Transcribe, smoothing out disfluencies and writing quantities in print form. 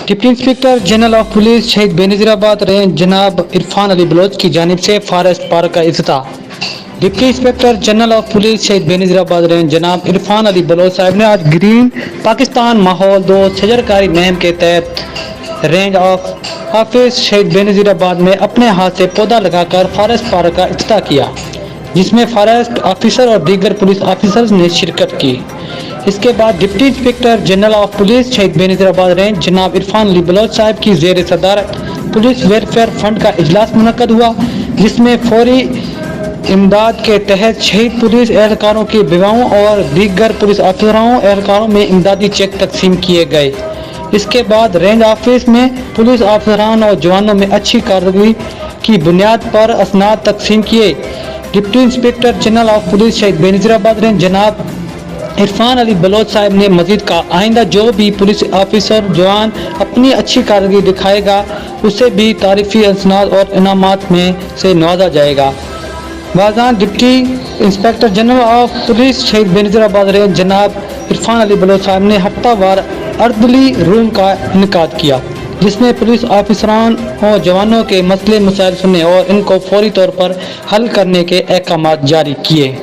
Deputy inspector general of police شہید بے نظیر آباد رینج جناب عرفان علی بلوچ کی جانب سے فارسٹ پارک کا افتتاح۔ Deputy inspector general of police شہید بے نظیر آباد رینج جناب عرفان علی بلوچ صاحب نے آج گرین پاکستان ماحول دوست شجرکاری مہم کے تحت رینج آفس شہید بے نظیر آباد میں اپنے ہاتھ سے پودا لگا کر فارسٹ پارک کا افتتاح کیا، جس میں فارسٹ آفیسر اور دیگر پولیس آفیسرز نے شرکت کی۔ اس کے بعد deputy inspector general of police شہید بے نظیر آباد رینج جناب عرفان علی بلوچ صاحب کی زیر صدارت پولیس ویلفیئر فنڈ کا اجلاس منعقد ہوا، جس میں فوری امداد کے تحت شہید پولیس اہلکاروں کی بیواؤں اور دیگر پولیس اہلکاروں میں امدادی چیک تقسیم کیے گئے۔ اس کے بعد رینج آفس میں پولیس افسران اور جوانوں میں اچھی کارکردگی کی بنیاد پر اسناد تقسیم کیے۔ Deputy inspector general of police شہید بے نظیر آباد رینج جناب عرفان علی بلوچ صاحب نے مزید کہا، آئندہ جو بھی پولیس آفیسر جوان اپنی اچھی کارکردگی دکھائے گا اسے بھی تعریفی اسناد اور انعامات میں سے نوازا جائے گا۔ بعضان deputy inspector general of police شہید بے نظیر آباد رینج جناب عرفان علی بلوچ صاحب نے ہفتہ وار اردلی روم کا انعقاد کیا، جس میں پولیس افسران اور جوانوں کے مسئلے مسائل سنے اور ان کو فوری طور پر حل کرنے کے احکامات جاری کیے۔